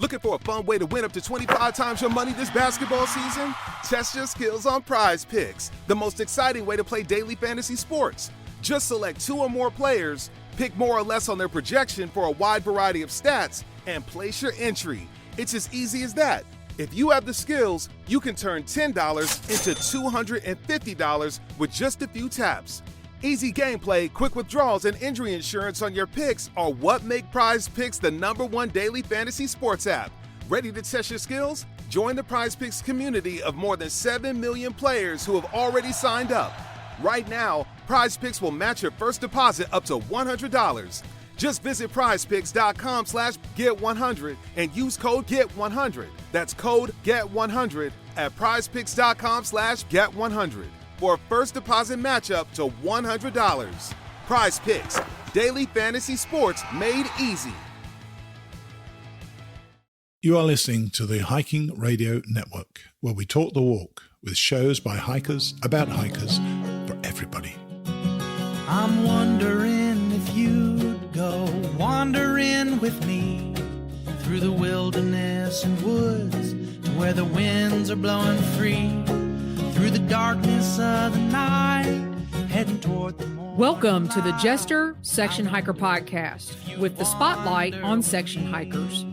Looking for a fun way to win up to 25 times your money this basketball season? Test your skills on Prize Picks, the most exciting way to play daily fantasy sports. Just select 2 or more players, pick more or less on their projection for a wide variety of stats, and place your entry. It's as easy as that. If you have the skills, you can turn $10 into $250 with just a few taps. Easy gameplay, quick withdrawals, and injury insurance on your picks are what make Prize Picks the #1 daily fantasy sports app. Ready to test your skills? Join the Prize Picks community of more than 7 million players who have already signed up. Right now, Prize Picks will match your first deposit up to $100. Just visit prizepicks.com/get100 and use code GET100. That's code GET100 at prizepicks.com/get100 for a first deposit match up to $100. Prize Picks, daily fantasy sports made easy. You are listening to the Hiking Radio Network, where we talk the walk with shows by hikers about hikers for everybody. I'm wondering if you'd go wandering with me through the wilderness and woods to where the winds are blowing free, through the darkness of the night, heading toward the morning. Welcome to the Jester Section Hiker Podcast with the spotlight on section hikers.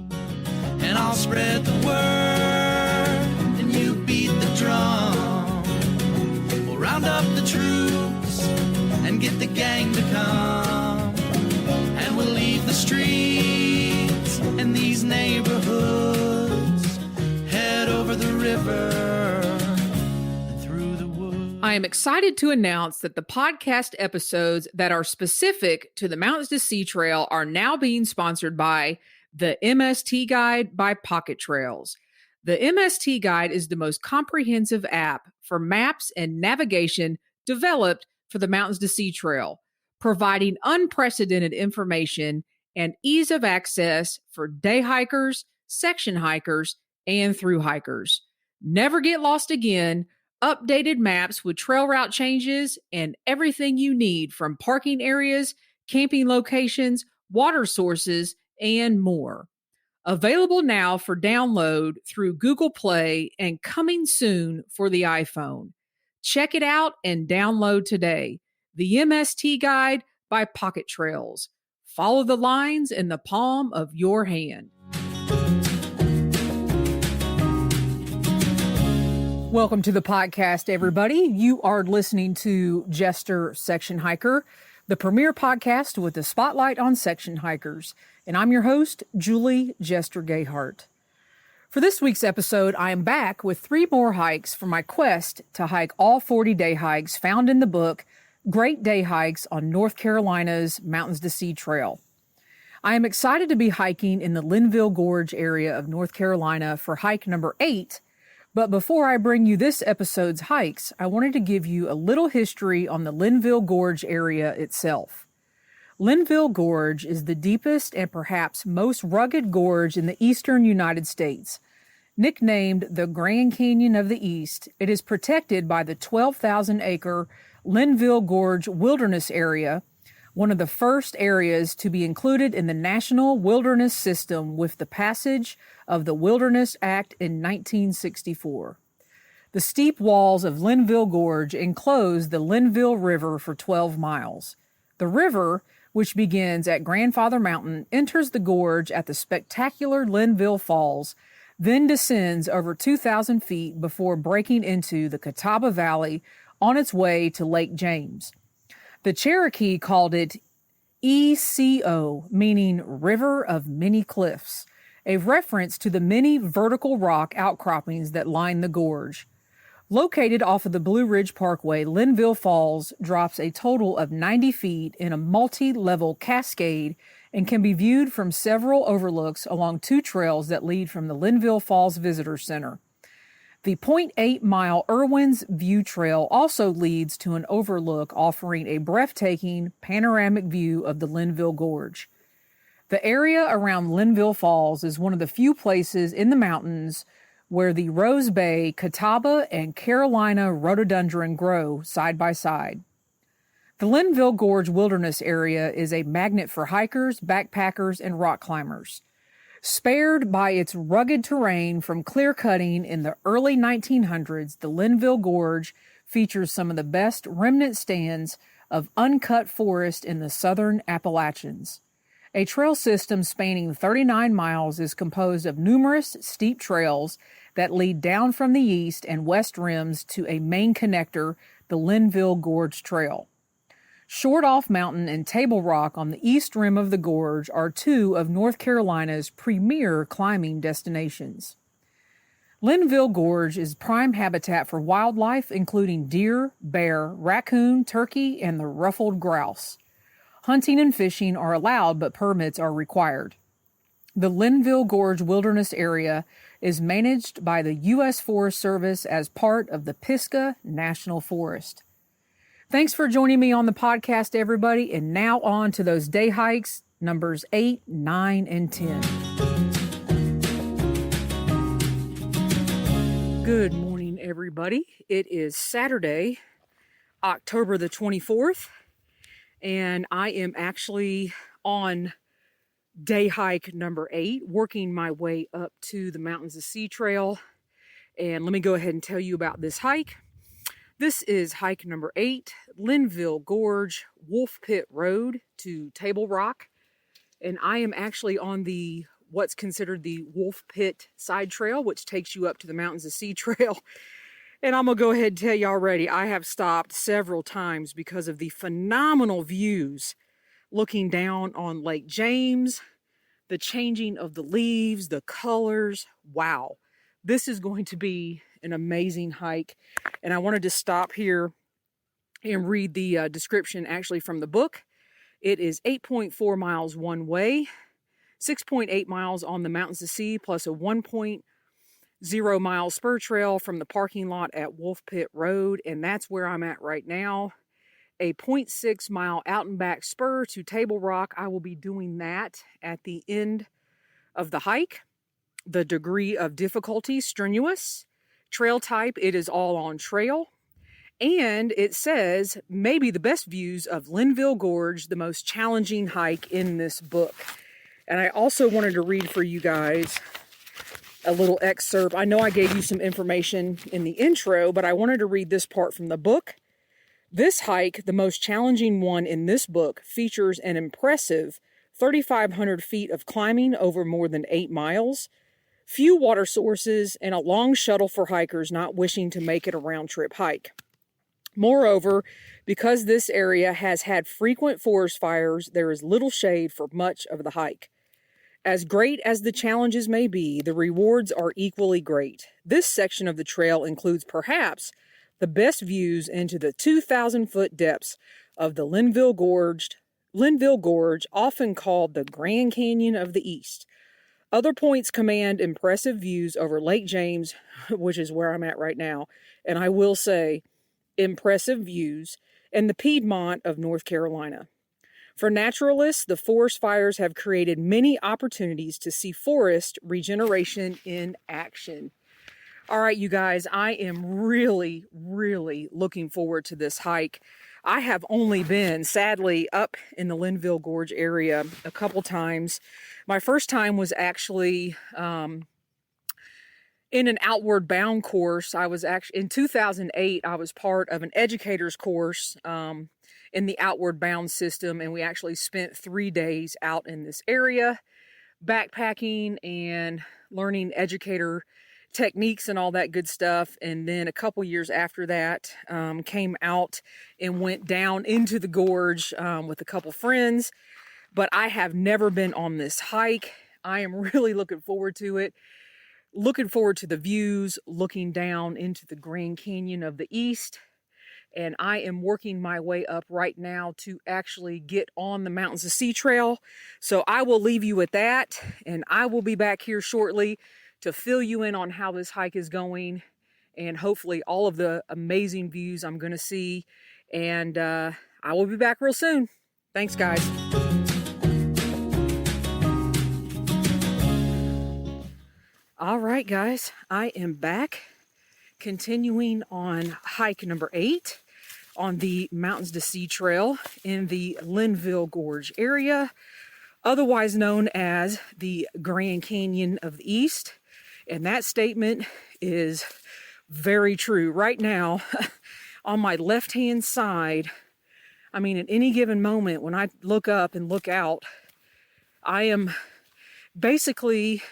And I'll spread the word and you beat the drum. We'll round up the troops and get the gang to come, and we'll leave the streets and these neighborhoods, head over the river and through the woods. I am excited to announce that the podcast episodes that are specific to the Mountains to Sea Trail are now being sponsored by the MST Guide by Pocket Trails. The MST Guide is the most comprehensive app for maps and navigation developed for the Mountains to Sea Trail, providing unprecedented information and ease of access for day hikers, section hikers, and through hikers. Never get lost again. Updated maps with trail route changes and everything you need from parking areas, camping locations, water sources, and more. Available now for download through Google Play and coming soon for the iPhone. Check it out and download today. The MST Guide by Pocket Trails. Follow the lines in the palm of your hand. Welcome to the podcast, everybody. You are listening to Jester Section Hiker, the premier podcast with the spotlight on section hikers. And I'm your host, Julie Jester Gayhart. For this week's episode, I am back with 3 more hikes for my quest to hike all 40 day hikes found in the book, Great Day Hikes on North Carolina's Mountains to Sea Trail. I am excited to be hiking in the Linville Gorge area of North Carolina for hike number 8, but before I bring you this episode's hikes, I wanted to give you a little history on the Linville Gorge area itself. Linville Gorge is the deepest and perhaps most rugged gorge in the eastern United States. Nicknamed the Grand Canyon of the East, it is protected by the 12,000-acre Linville Gorge Wilderness Area, one of the first areas to be included in the National Wilderness System with the passage of the Wilderness Act in 1964. The steep walls of Linville Gorge enclose the Linville River for 12 miles. The river, which begins at Grandfather Mountain, enters the gorge at the spectacular Linville Falls, then descends over 2,000 feet before breaking into the Catawba Valley on its way to Lake James. The Cherokee called it ECO, meaning River of Many Cliffs, a reference to the many vertical rock outcroppings that line the gorge. Located off of the Blue Ridge Parkway, Linville Falls drops a total of 90 feet in a multi-level cascade and can be viewed from several overlooks along 2 trails that lead from the Linville Falls Visitor Center. The 0.8-mile Irwin's View Trail also leads to an overlook offering a breathtaking panoramic view of the Linville Gorge. The area around Linville Falls is one of the few places in the mountains where the Rose Bay, Catawba, and Carolina rhododendron grow side by side. The Linville Gorge Wilderness Area is a magnet for hikers, backpackers, and rock climbers. Spared by its rugged terrain from clear cutting in the early 1900s, the Linville Gorge features some of the best remnant stands of uncut forest in the southern Appalachians. A trail system spanning 39 miles is composed of numerous steep trails that lead down from the east and west rims to a main connector, the Linville Gorge Trail. Short Off Mountain and Table Rock on the east rim of the gorge are two of North Carolina's premier climbing destinations. Linville Gorge is prime habitat for wildlife, including deer, bear, raccoon, turkey, and the ruffled grouse. Hunting and fishing are allowed, but permits are required. The Linville Gorge Wilderness Area is managed by the U.S. Forest Service as part of the Pisgah National Forest. Thanks for joining me on the podcast, everybody, and now on to those day hikes, numbers 8, 9, and 10. Good morning, everybody. It is Saturday, October the 24th, and I am actually on day hike number 8, working my way up to the Mountains of Sea Trail. And let me go ahead and tell you about this hike. This is hike number 8, Linville Gorge, Wolf Pit Road to Table Rock. And I am actually on what's considered the Wolf Pit side trail, which takes you up to the Mountains of Sea Trail. And I'm going to go ahead and tell you already, I have stopped several times because of the phenomenal views looking down on Lake James, the changing of the leaves, the colors. Wow. This is going to be an amazing hike. And I wanted to stop here and read the description actually from the book. It is 8.4 miles one way, 6.8 miles on the Mountains to Sea, plus a 1.0 mile spur trail from the parking lot at Wolf Pit Road. And that's where I'm at right now. A 0.6 mile out and back spur to Table Rock. I will be doing that at the end of the hike. The degree of difficulty, strenuous. Trail type, it is all on trail. And it says, maybe the best views of Linville Gorge, the most challenging hike in this book. And I also wanted to read for you guys a little excerpt. I know I gave you some information in the intro, but I wanted to read this part from the book. This hike, the most challenging one in this book, features an impressive 3,500 feet of climbing over more than 8 miles, few water sources, and a long shuttle for hikers not wishing to make it a round-trip hike. Moreover, because this area has had frequent forest fires, there is little shade for much of the hike. As great as the challenges may be, the rewards are equally great. This section of the trail includes perhaps the best views into the 2,000-foot depths of the Linville Gorge, often called the Grand Canyon of the East. Other points command impressive views over Lake James, which is where I'm at right now, and I will say, impressive views, and the Piedmont of North Carolina. For naturalists, the forest fires have created many opportunities to see forest regeneration in action. All right, you guys, I am really, really looking forward to this hike. I have only been, sadly, up in the Linville Gorge area a couple times. My first time was actually in an outward bound course. I was actually, in 2008, I was part of an educator's course in the outward bound system, and we actually spent 3 days out in this area, backpacking and learning educator techniques and all that good stuff. And then a couple years after that, came out and went down into the gorge with a couple friends. But I have never been on this hike. I am really looking forward to it. Looking forward to the views, looking down into the Grand Canyon of the East. And I am working my way up right now to actually get on the Mountains of Sea Trail. So I will leave you with that, and I will be back here shortly to fill you in on how this hike is going and hopefully all of the amazing views I'm going to see. And I will be back real soon. Thanks, guys. All right, guys, I am back, continuing on hike number 8 on the Mountains to Sea Trail in the Linville Gorge area. otherwise known as the Grand Canyon of the East. And that statement is very true. Right now, on my left-hand side, I mean, at any given moment, when I look up and look out, I am basically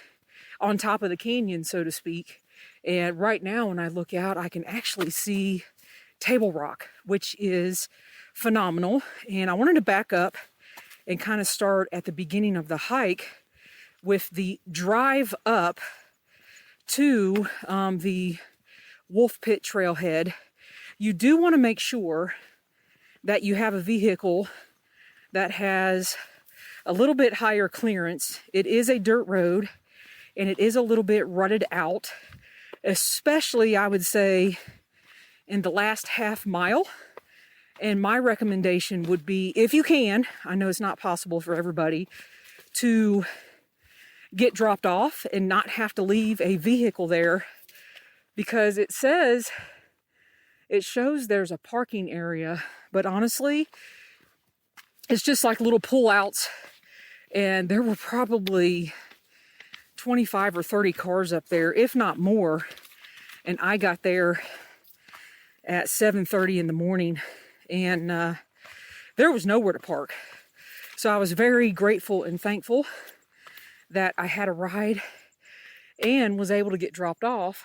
on top of the canyon, so to speak. And right now, when I look out, I can actually see Table Rock, which is phenomenal. And I wanted to back up and kind of start at the beginning of the hike with the drive up to the Wolf Pit Trailhead. You do want to make sure that you have a vehicle that has a little bit higher clearance. It is a dirt road and it is a little bit rutted out, especially I would say in the last half mile. And my recommendation would be, if you can, I know it's not possible for everybody, to get dropped off and not have to leave a vehicle there, because it shows there's a parking area, but honestly, it's just like little pullouts, and there were probably 25 or 30 cars up there, if not more, and I got there at 7:30 in the morning, and there was nowhere to park. So I was very grateful and thankful that I had a ride and was able to get dropped off,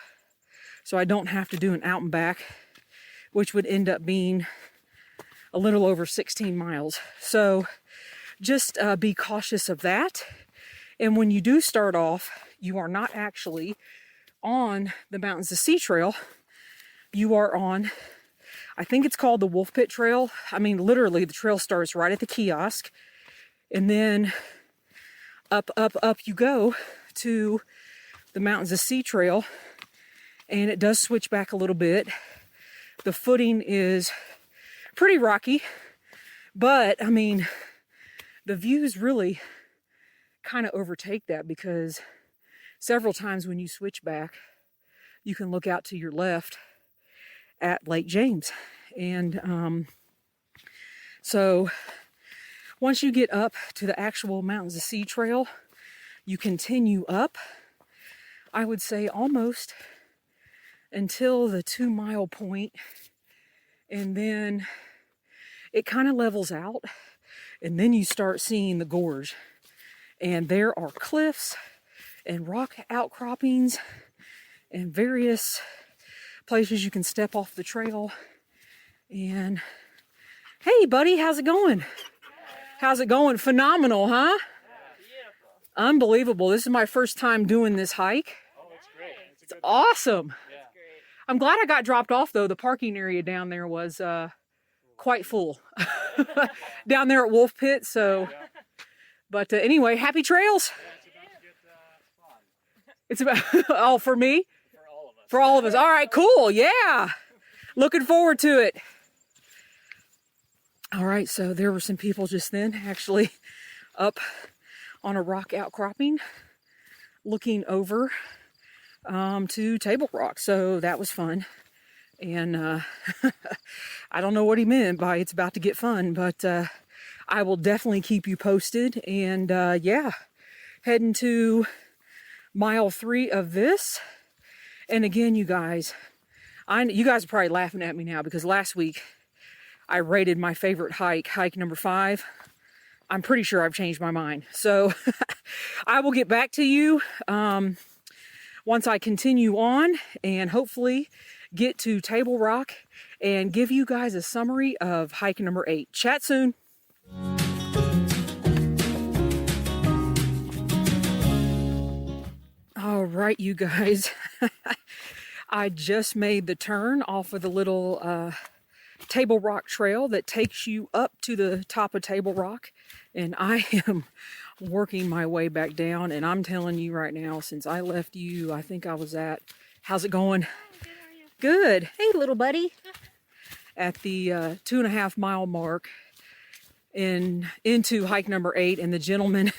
so I don't have to do an out and back, which would end up being a little over 16 miles. So just be cautious of that. And when you do start off, you are not actually on the Mountains to Sea Trail. You are on, I think it's called the Wolf Pit Trail. I mean, literally the trail starts right at the kiosk, and then up you go to the Mountains to Sea Trail, and it does switch back a little bit. The footing is pretty rocky, but I mean, the views really kind of overtake that, because several times when you switch back, you can look out to your left at Lake James. And so once you get up to the actual Mountains to Sea Trail, you continue up, I would say almost until the 2 mile point, and then it kind of levels out, and then you start seeing the gorge, and there are cliffs and rock outcroppings and various places you can step off the trail. And hey buddy, how's it going? How's it going? Phenomenal, huh? Unbelievable. This is my first time doing this hike. Oh, it's great. It's awesome. Yeah. I'm glad I got dropped off though. The parking area down there was quite full down there at Wolf Pit. So, but anyway, happy trails. It's about oh, for me? For all of us. For all of us. All right, cool. Yeah. Looking forward to it. All right, so there were some people just then actually up on a rock outcropping looking over to Table Rock. So that was fun. And I don't know what he meant by it's about to get fun, but I will definitely keep you posted. And yeah, heading to mile 3 of this. And again, you guys are probably laughing at me now, because last week I rated my favorite hike number 5. I'm pretty sure I've changed my mind. So I will get back to you once I continue on and hopefully get to Table Rock and give you guys a summary of hike number 8. Chat soon. All right, you guys. I just made the turn off of the little Table Rock trail that takes you up to the top of Table Rock, and I am working my way back down. And I'm telling you right now, since I left you, I think I was at, how's it going? Good, how are you? Good. Hey, little buddy. At the 2.5 mile mark into hike number 8, and the gentleman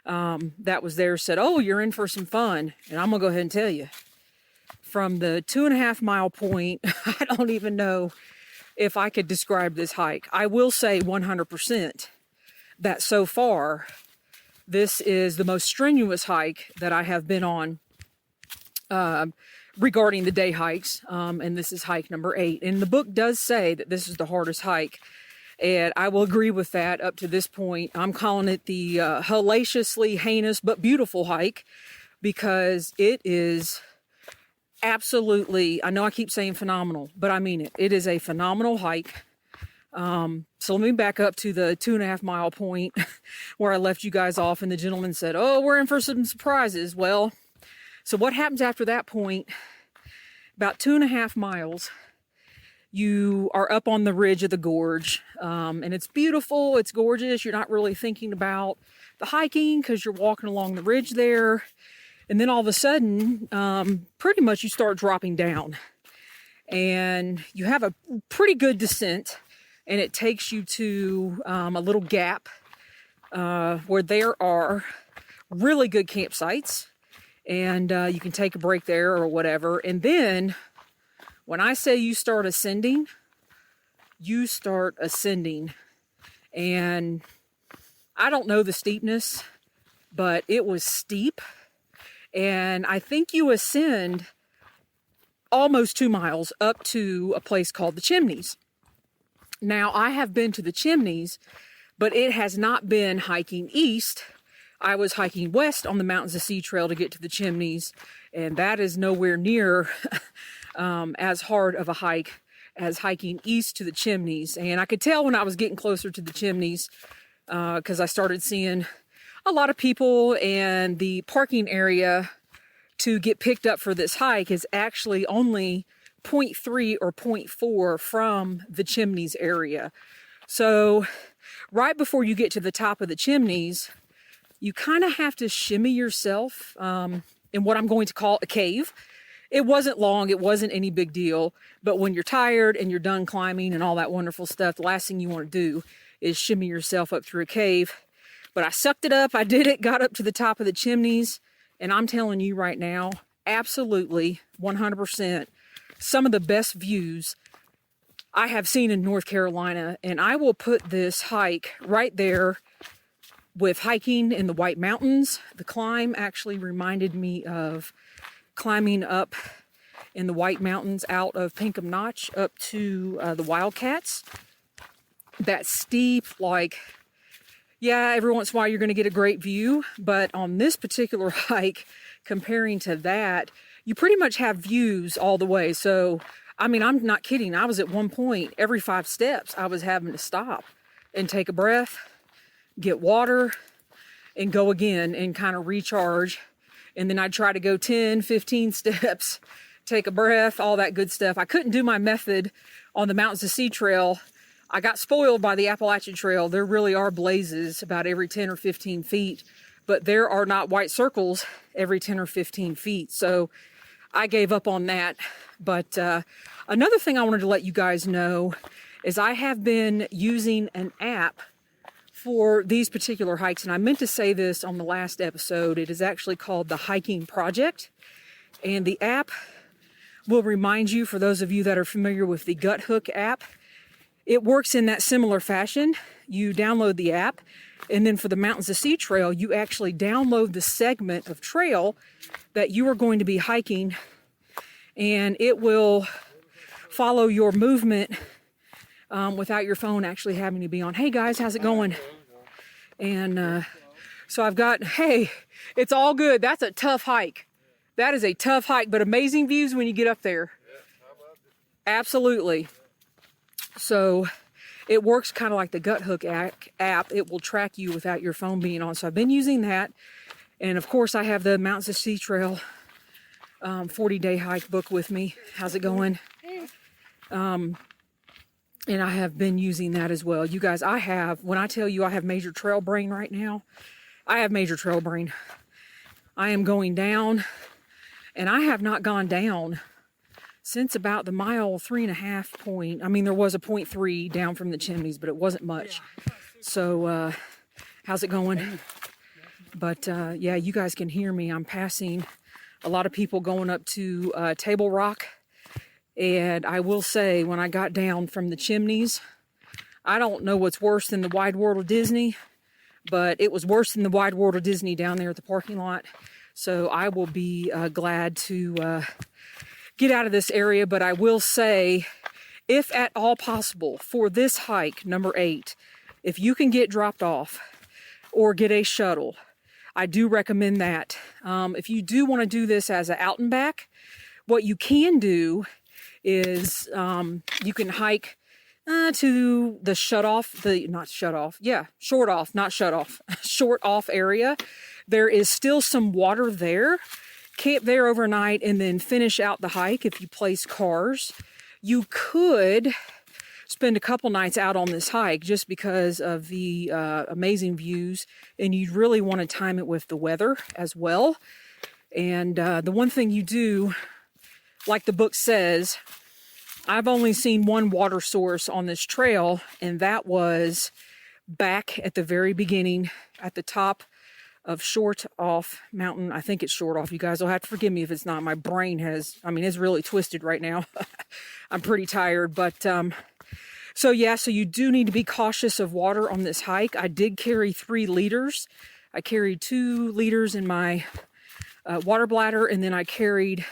that was there said, "Oh, you're in for some fun." And I'm gonna go ahead and tell you, from the 2.5 mile point, I don't even know if I could describe this hike. I will say 100% that so far This is the most strenuous hike that I have been on regarding the day hikes, and this is hike number 8. And the book does say that this is the hardest hike, and I will agree with that up to this point. I'm calling it the hellaciously heinous but beautiful hike, because it is absolutely, I know I keep saying phenomenal, but I mean it. It is a phenomenal hike. So let me back up to the 2.5 mile point where I left you guys off, and the gentleman said, "Oh, we're in for some surprises." Well, so what happens after that point, about 2.5 miles, you are up on the ridge of the gorge, and it's beautiful, it's gorgeous. You're not really thinking about the hiking because you're walking along the ridge there. And then all of a sudden, pretty much you start dropping down, and you have a pretty good descent, and it takes you to a little gap where there are really good campsites, and you can take a break there or whatever. And then when I say you start ascending, and I don't know the steepness, but it was steep. And I think you ascend almost 2 miles up to a place called the Chimneys. Now, I have been to the Chimneys, but it has not been hiking east. I was hiking west on the Mountains of Sea Trail to get to the Chimneys, and that is nowhere near as hard of a hike as hiking east to the Chimneys. And I could tell when I was getting closer to the Chimneys, because I started seeing a lot of people, and the parking area to get picked up for this hike is actually only 0.3 or 0.4 from the Chimneys area. So right before you get to the top of the Chimneys, you kind of have to shimmy yourself in what I'm going to call a cave. It wasn't long, it wasn't any big deal, but when you're tired and you're done climbing and all that wonderful stuff, the last thing you want to do is shimmy yourself up through a cave. But I sucked it up, I did it, got up to the top of the Chimneys, and I'm telling you right now, absolutely, 100%, some of the best views I have seen in North Carolina. And I will put this hike right there with hiking in the White Mountains. The climb actually reminded me of climbing up in the White Mountains out of Pinkham Notch up to the Wildcats. That steep, yeah, every once in a while you're going to get a great view, but on this particular hike, comparing to that, you pretty much have views all the way. So, I mean, I'm not kidding. I was at one point, every 5 steps, I was having to stop and take a breath, get water, and go again and kind of recharge. And then I'd try to go 10, 15 steps, take a breath, all that good stuff. I couldn't do my method on the Mountains of Sea Trail. I got spoiled by the Appalachian Trail. There really are blazes about every 10 or 15 feet, but there are not white circles every 10 or 15 feet. So I gave up on that. But another thing I wanted to let you guys know is I have been using an app for these particular hikes. And I meant to say this on the last episode. It is actually called the Hiking Project. And the app will remind you, for those of you that are familiar with the Gut Hook app, it works in that similar fashion. You download the app, and then for the Mountains of Sea Trail, you actually download the segment of trail that you are going to be hiking, and it will follow your movement without your phone actually having to be on. Hey guys, how's it going? And so I've got, hey, it's all good. That's a tough hike. That is a tough hike, but amazing views when you get up there. Absolutely. So it works kind of like the Gut Hook app. It will track you without your phone being on. So I've been using that. And of course I have the Mountains of Sea Trail 40-day hike book with me. How's it going? And I have been using that as well. You guys, when I tell you I have major trail brain right now, I have major trail brain. I am going down, and I have not gone down since about the mile 3.5 point. I mean, there was a 0.3 down from the Chimneys, but it wasn't much. So, how's it going? But, yeah, you guys can hear me. I'm passing a lot of people going up to Table Rock. And I will say, when I got down from the Chimneys, I don't know what's worse than the Wide World of Disney, but it was worse than the Wide World of Disney down there at the parking lot. So I will be glad to get out of this area. But I will say, if at all possible, for this hike, number 8, if you can get dropped off or get a shuttle, I do recommend that. If you do want to do this as an out and back, what you can do is you can hike to the short off area. There is still some water there. Camp there overnight and then finish out the hike if you place cars. You could spend a couple nights out on this hike just because of the amazing views, and you'd really want to time it with the weather as well. And the one thing you do, like the book says, I've only seen one water source on this trail, and that was back at the very beginning at the top of Short Off Mountain. I think it's Short Off. You guys will have to forgive me if it's not. My brain it's really twisted right now. I'm pretty tired, but so you do need to be cautious of water on this hike. I did carry 3 liters. I carried 2 liters in my water bladder, and then I carried,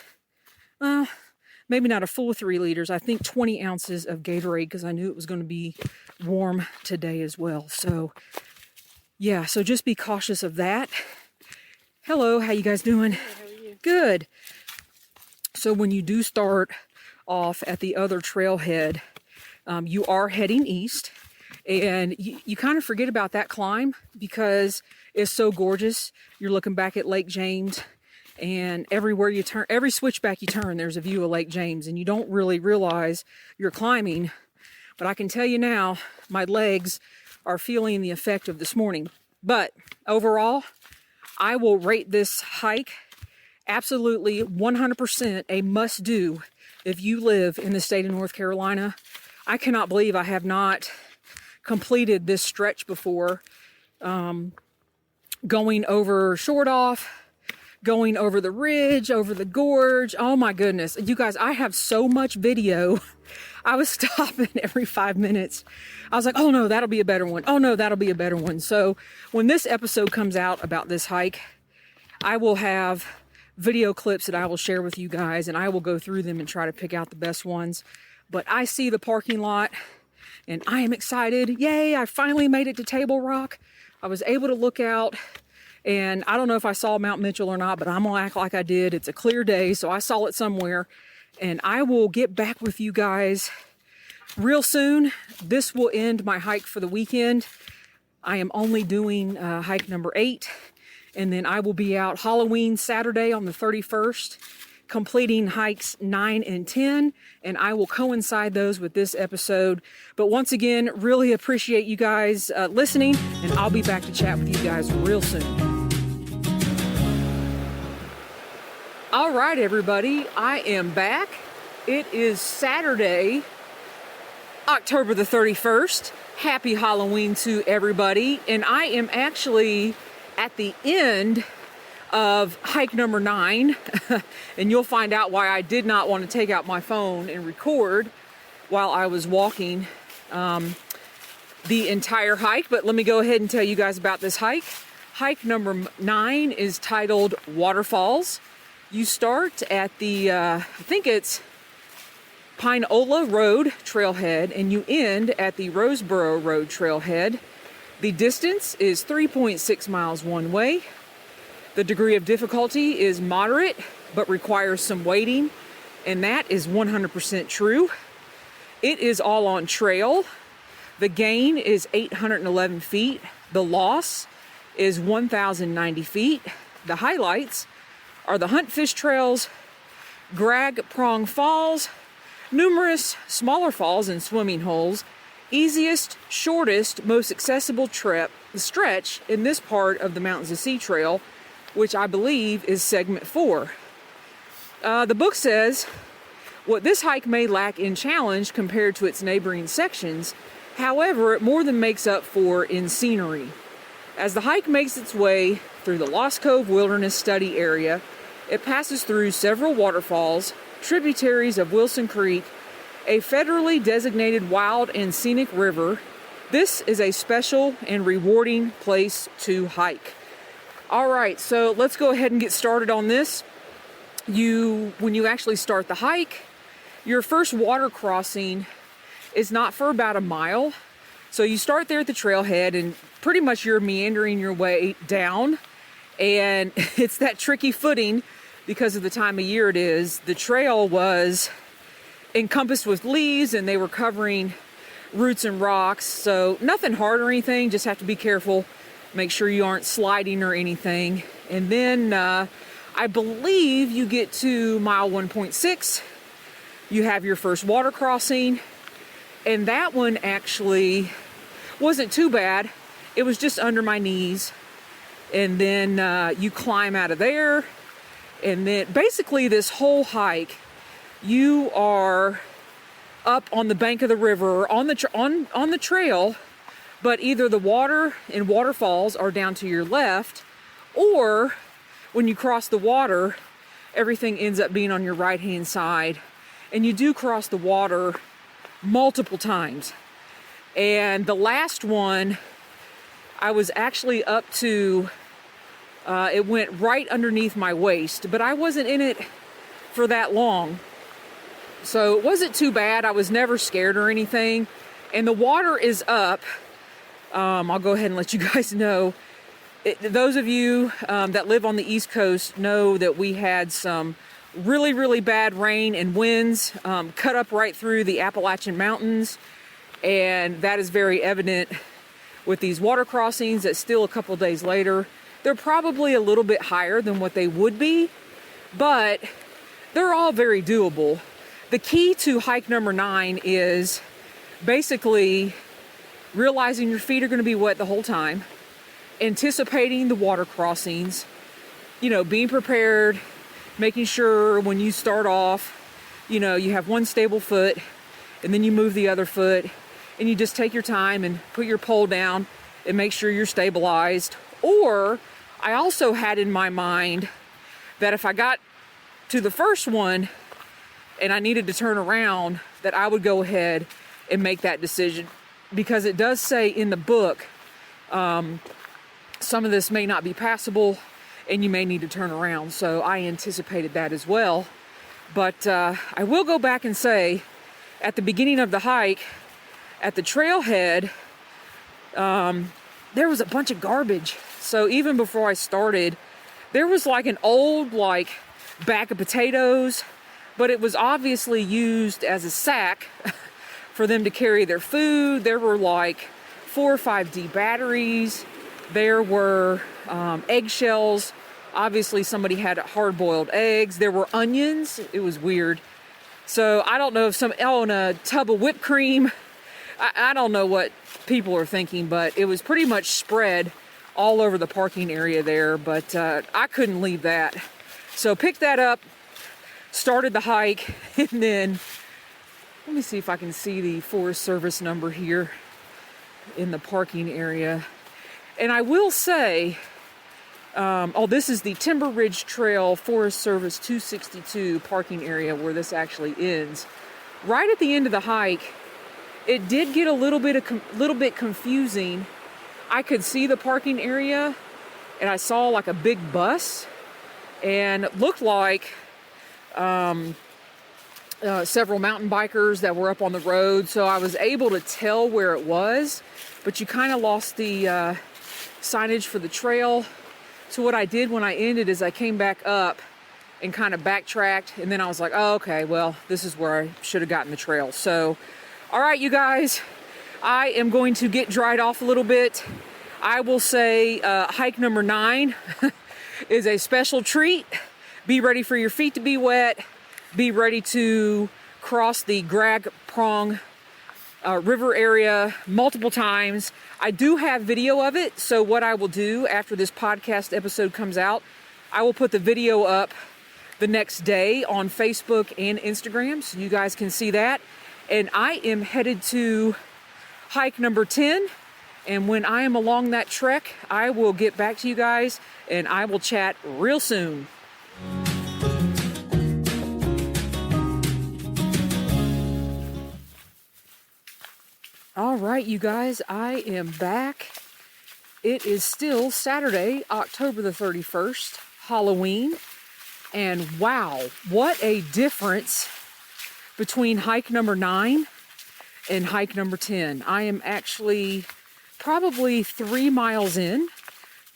maybe not a full 3 liters. I think 20 ounces of Gatorade because I knew it was going to be warm today as well. So just be cautious of that. Hello, how you guys doing? Hey, how are you? Good. So when you do start off at the other trailhead, you are heading east, and you kind of forget about that climb because it's so gorgeous. You're looking back at Lake James, and everywhere you turn, every switchback you turn, there's a view of Lake James, and you don't really realize you're climbing. But I can tell you now, my legs are feeling the effect of this morning. But overall, I will rate this hike absolutely 100% a must-do if you live in the state of North Carolina. I cannot believe I have not completed this stretch before. Going over Short Off, going over the ridge, over the gorge. Oh my goodness. You guys, I have so much video. I was stopping every 5 minutes. I was like, oh no, that'll be a better one. Oh no, that'll be a better one. So when this episode comes out about this hike, I will have video clips that I will share with you guys, and I will go through them and try to pick out the best ones. But I see the parking lot and I am excited. Yay, I finally made it to Table Rock. I was able to look out, and I don't know if I saw Mount Mitchell or not, but I'm gonna act like I did. It's a clear day, so I saw it somewhere. And I will get back with you guys real soon. This will end my hike for the weekend. I am only doing hike number 8. And then I will be out Halloween Saturday on the 31st, completing hikes 9 and 10. And I will coincide those with this episode. But once again, really appreciate you guys listening. And I'll be back to chat with you guys real soon. All right, everybody, I am back. It is Saturday, October the 31st. Happy Halloween to everybody. And I am actually at the end of hike number 9. And you'll find out why I did not want to take out my phone and record while I was walking the entire hike. But let me go ahead and tell you guys about this hike. Hike number 9 is titled Waterfalls. You start at the, I think it's Pineola Road trailhead, and you end at the Roseboro Road trailhead. The distance is 3.6 miles one way. The degree of difficulty is moderate, but requires some wading, and that is 100% true. It is all on trail. The gain is 811 feet. The loss is 1,090 feet. The highlights are the Huntfish Trails, Grag Prong Falls, numerous smaller falls and swimming holes. Easiest, shortest, most accessible stretch in this part of the Mountains of Sea Trail, which I believe is segment 4. The book says, what this hike may lack in challenge compared to its neighboring sections, however, it more than makes up for in scenery. As the hike makes its way through the Lost Cove Wilderness Study area, it passes through several waterfalls, tributaries of Wilson Creek, a federally designated wild and scenic river, This is a special and rewarding place to hike. All right, so let's go ahead and get started on this. When you actually start the hike, your first water crossing is not for about a mile. So you start there at the trailhead and pretty much you're meandering your way down. And it's that tricky footing because of the time of year it is. The trail was encompassed with leaves and they were covering roots and rocks. So nothing hard or anything, just have to be careful. Make sure you aren't sliding or anything. And then I believe you get to mile 1.6. You have your first water crossing. And that one actually wasn't too bad. It was just under my knees. And then you climb out of there. And then basically this whole hike, you are up on the bank of the river, on the trail, but either the water and waterfalls are down to your left, or when you cross the water, everything ends up being on your right-hand side. And you do cross the water multiple times. And the last one, I was actually up to, it went right underneath my waist, but I wasn't in it for that long. So it wasn't too bad. I was never scared or anything. And the water is up. I'll go ahead and let you guys know. Those of you that live on the East Coast know that we had some really, really bad rain and winds cut up right through the Appalachian Mountains. And that is very evident with these water crossings that still a couple days later, they're probably a little bit higher than what they would be, but they're all very doable. The key to hike number 9 is basically realizing your feet are going to be wet the whole time, anticipating the water crossings, being prepared, making sure when you start off, you have one stable foot and then you move the other foot and you just take your time and put your pole down and make sure you're stabilized. Or I also had in my mind that if I got to the first one and I needed to turn around, that I would go ahead and make that decision. Because it does say in the book, some of this may not be passable and you may need to turn around. So I anticipated that as well. But I will go back and say, at the beginning of the hike, at the trailhead, there was a bunch of garbage. So even before I started, there was like an old bag of potatoes, but it was obviously used as a sack for them to carry their food. There were 4 or 5D batteries. There were eggshells. Obviously somebody had hard-boiled eggs. There were onions. It was weird. So I don't know if and a tub of whipped cream. I don't know what people are thinking, but it was pretty much spread all over the parking area there. But I couldn't leave that. So picked that up, started the hike, and then let me see if I can see the Forest Service number here in the parking area. And I will say, this is the Timber Ridge Trail Forest Service 262 parking area where this actually ends. Right at the end of the hike, it did get a little bit confusing. I could see the parking area and I saw a big bus and it looked like several mountain bikers that were up on the road. So I was able to tell where it was, but you kind of lost the signage for the trail. So what I did when I ended is I came back up and kind of backtracked, and then I was like, oh, okay, well, this is where I should have gotten the trail. So, all right, you guys, I am going to get dried off a little bit. I will say hike number 9 is a special treat. Be ready for your feet to be wet. Be ready to cross the Grag Prong river area multiple times. I do have video of it, so what I will do after this podcast episode comes out, I will put the video up the next day on Facebook and Instagram, so you guys can see that. And I am headed to hike number 10, and when I am along that trek, I will get back to you guys, and I will chat real soon. All right, you guys, I am back. It is still Saturday, October the 31st, Halloween. And wow, what a difference between hike number 9 and hike number 10. I am actually probably 3 miles in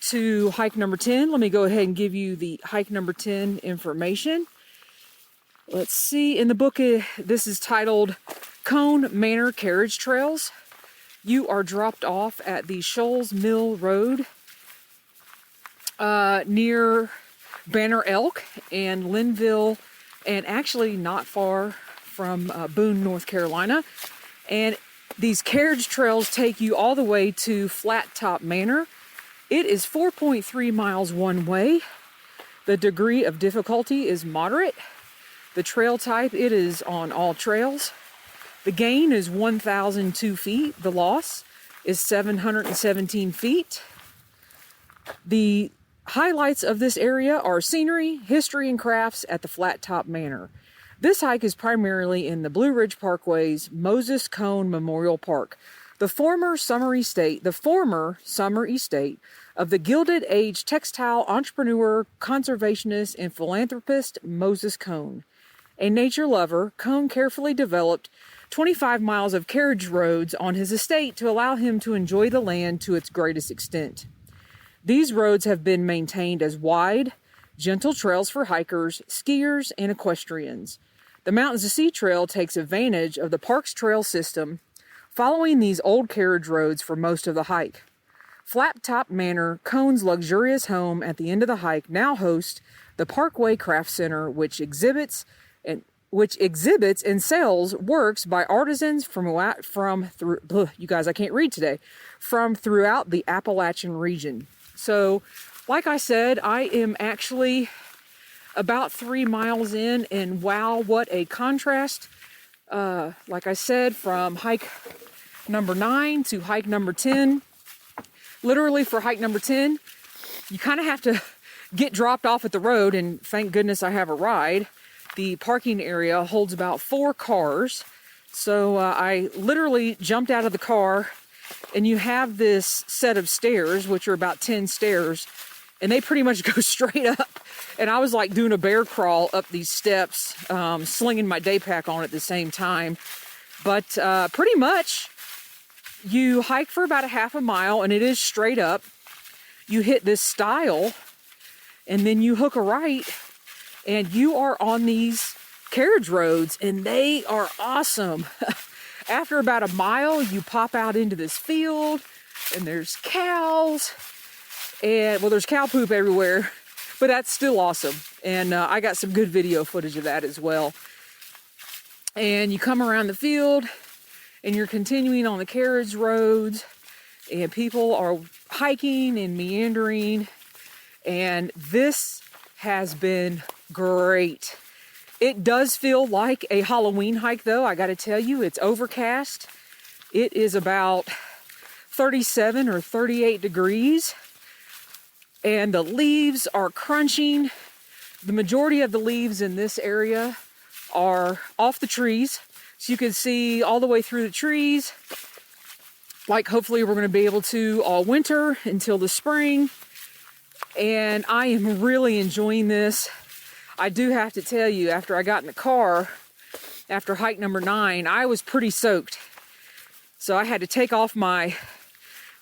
to hike number 10. Let me go ahead and give you the hike number 10 information. Let's see, in the book, this is titled Cone Manor Carriage Trails. You are dropped off at the Shoals Mill Road near Banner Elk and Linville, and actually not far from Boone, North Carolina. And these carriage trails take you all the way to Flat Top Manor. It is 4.3 miles one way. The degree of difficulty is moderate. The trail type, it is on all trails. The gain is 1,002 feet. The loss is 717 feet. The highlights of this area are scenery, history, and crafts at the Flat Top Manor. This hike is primarily in the Blue Ridge Parkway's Moses Cone Memorial Park, the former summer estate of the Gilded Age textile entrepreneur, conservationist, and philanthropist Moses Cone. A nature lover, Cone carefully developed 25 miles of carriage roads on his estate to allow him to enjoy the land to its greatest extent. These roads have been maintained as wide, gentle trails for hikers, skiers, and equestrians. The Mountains to Sea Trail takes advantage of the park's trail system, following these old carriage roads for most of the hike. Flat Top Manor, Cone's luxurious home at the end of the hike, now hosts the Parkway Craft Center, which exhibits and sells works by artisans from throughout the Appalachian region. So, like I said, I am actually about 3 miles in, and wow, what a contrast. Like I said, from hike number 9 to hike number 10. Literally for hike number 10, you kind of have to get dropped off at the road, and thank goodness I have a ride. The parking area holds about 4 cars. So I literally jumped out of the car, and you have this set of stairs, which are about 10 stairs, and they pretty much go straight up. And I was like doing a bear crawl up these steps, slinging my day pack on at the same time. But pretty much you hike for about a half a mile, and it is straight up. You hit this stile, and then you hook a right, and you are on these carriage roads, and they are awesome. After about a mile, you pop out into this field, and there's cows, and well, there's cow poop everywhere, but that's still awesome. And I got some good video footage of that as well. And you come around the field, and you're continuing on the carriage roads, and people are hiking and meandering, and this has been great. It does feel like a Halloween hike, though. I got to tell you, it's overcast. It is about 37 or 38 degrees, and the leaves are crunching. The majority of the leaves in this area are off the trees, so you can see all the way through the trees. Like, hopefully we're going to be able to all winter until the spring, and I am really enjoying this. I do have to tell you, after I got in the car, after hike number 9, I was pretty soaked. So I had to take off my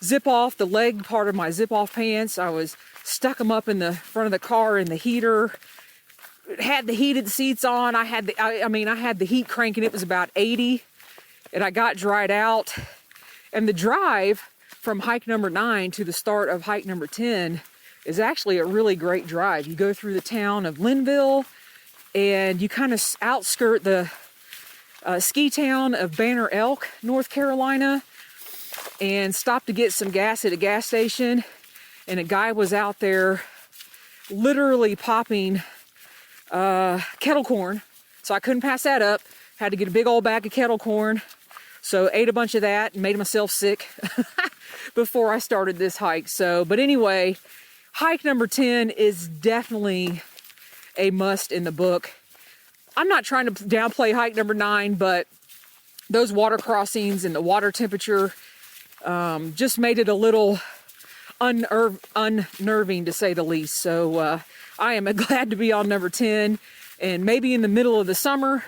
the leg part of my zip-off pants. I was stuck them up in the front of the car in the heater. It had the heated seats on. I had the heat cranking. It was about 80, and I got dried out. And the drive from hike number 9 to the start of hike number 10 is actually a really great drive. You go through the town of Linville, and you kind of outskirt the ski town of Banner Elk, North Carolina, and stop to get some gas at a gas station. And a guy was out there literally popping kettle corn. So I couldn't pass that up. Had to get a big old bag of kettle corn. So ate a bunch of that and made myself sick before I started this hike. But anyway, hike number 10 is definitely a must in the book. I'm not trying to downplay hike number 9, but those water crossings and the water temperature just made it a little unnerving, to say the least. So I am glad to be on number 10, and maybe in the middle of the summer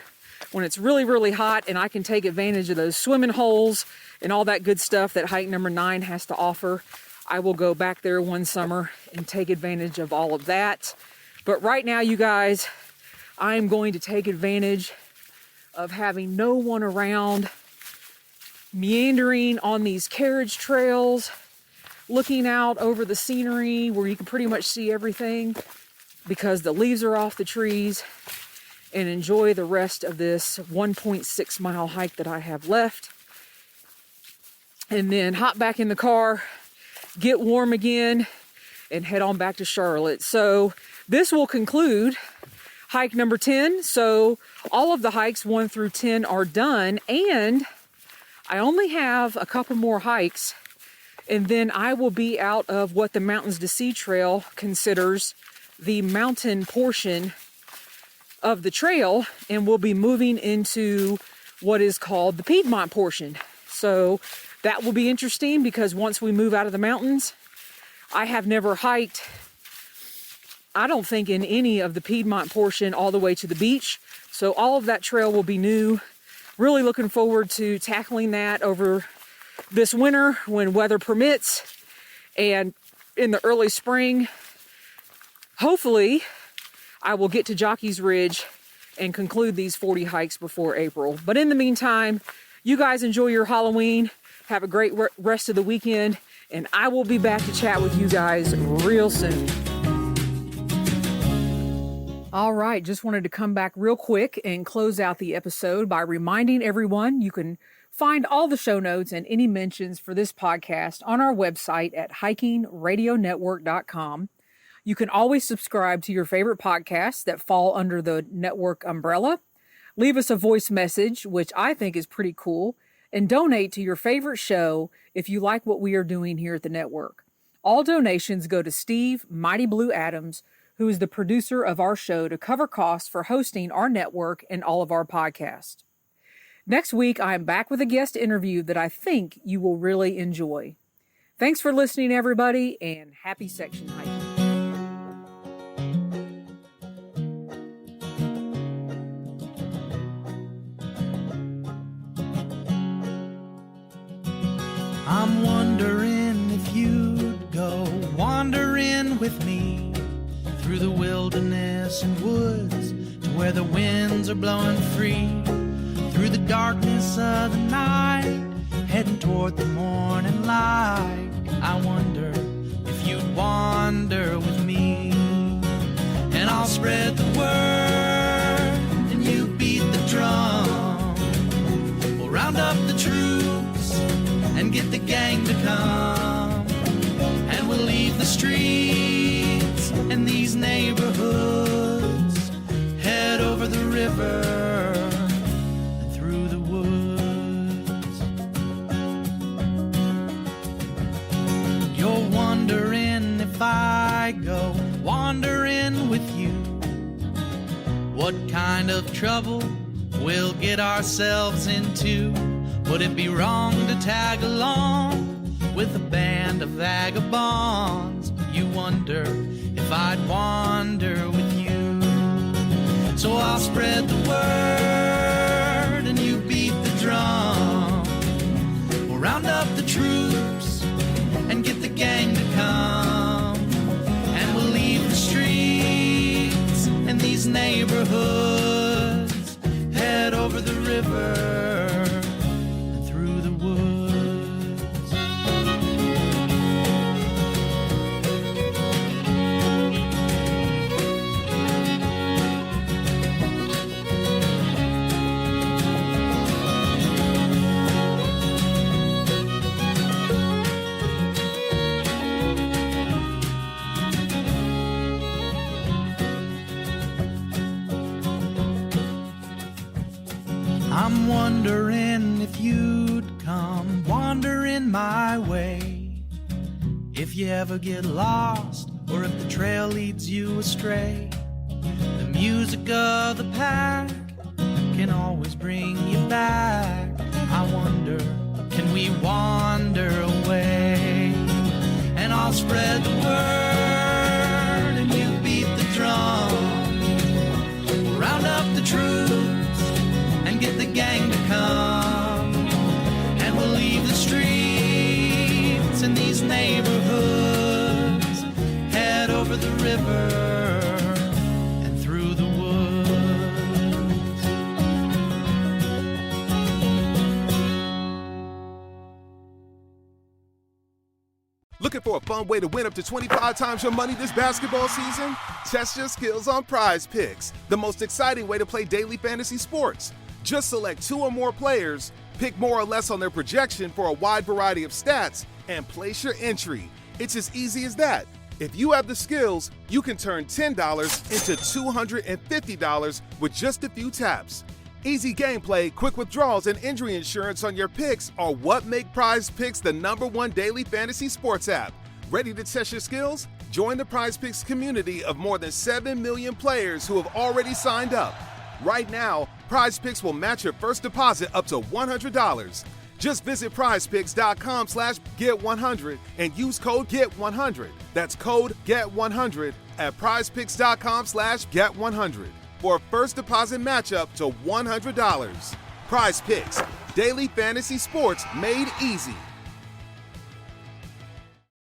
when it's really, really hot and I can take advantage of those swimming holes and all that good stuff that hike number 9 has to offer, I will go back there one summer and take advantage of all of that. But right now, you guys, I am going to take advantage of having no one around, meandering on these carriage trails, looking out over the scenery where you can pretty much see everything because the leaves are off the trees, and enjoy the rest of this 1.6 mile hike that I have left. And then hop back in the car, get warm again, and head on back to Charlotte. So this will conclude hike number 10. So all of the hikes 1 through 10 are done, and I only have a couple more hikes, and then I will be out of what the Mountains to Sea Trail considers the mountain portion of the trail, and we'll be moving into what is called the Piedmont portion. So that will be interesting because once we move out of the mountains, I have never hiked, I don't think, in any of the Piedmont portion all the way to the beach. So all of that trail will be new. Really looking forward to tackling that over this winter when weather permits, and in the early spring, hopefully I will get to Jockey's Ridge and conclude these 40 hikes before April. But in the meantime, you guys enjoy your Halloween. Have a great rest of the weekend, and I will be back to chat with you guys real soon. All right, just wanted to come back real quick and close out the episode by reminding everyone you can find all the show notes and any mentions for this podcast on our website at hikingradionetwork.com. You can always subscribe to your favorite podcasts that fall under the network umbrella. Leave us a voice message, which I think is pretty cool, and donate to your favorite show if you like what we are doing here at the network. All donations go to Steve Mighty Blue Adams, who is the producer of our show, to cover costs for hosting our network and all of our podcasts. Next week, I am back with a guest interview that I think you will really enjoy. Thanks for listening, everybody, and happy section hiking. I'm wondering if you'd go wandering with me through the wilderness and woods to where the winds are blowing free, through the darkness of the night, heading toward the morning light. I wonder if you'd wander with me, and I'll spread the word and you beat the drum. We'll round up the troops and get the gang to come, and we'll leave the streets and these neighborhoods, head over the river and through the woods. You're wondering if I go wandering with you, what kind of trouble we'll get ourselves into. Would it be wrong to tag along with a band of vagabonds? You wonder if I'd wander with you. So I'll spread the word and you beat the drum. We'll round up the troops and get the gang to come, and we'll leave the streets and these neighborhoods, head over the river. I'm wondering if you'd come wandering my way, if you ever get lost or if the trail leads you astray. The music of the pack can always bring you back you wander away. And I'll spread the word and you beat the drum. We'll round up the troops and get the gang to come. And we'll leave the streets in these neighborhoods, head over the river and through the woods. Looking for a fun way to win up to 25 times your money this basketball season? Test your skills on Prize Picks, the most exciting way to play daily fantasy sports. Just select 2 or more players, pick more or less on their projection for a wide variety of stats, and place your entry. It's as easy as that. If you have the skills, you can turn $10 into $250 with just a few taps. Easy gameplay, quick withdrawals, and injury insurance on your picks are what make Prize Picks the #1 daily fantasy sports app. Ready to test your skills? Join the Prize Picks community of more than 7 million players who have already signed up. Right now, Prize Picks will match your first deposit up to $100. Just visit prizepicks.com/get100 and use code GET100. That's code GET100 at prizepicks.com/get100 for a first deposit matchup to $100. Prize Picks, daily fantasy sports made easy.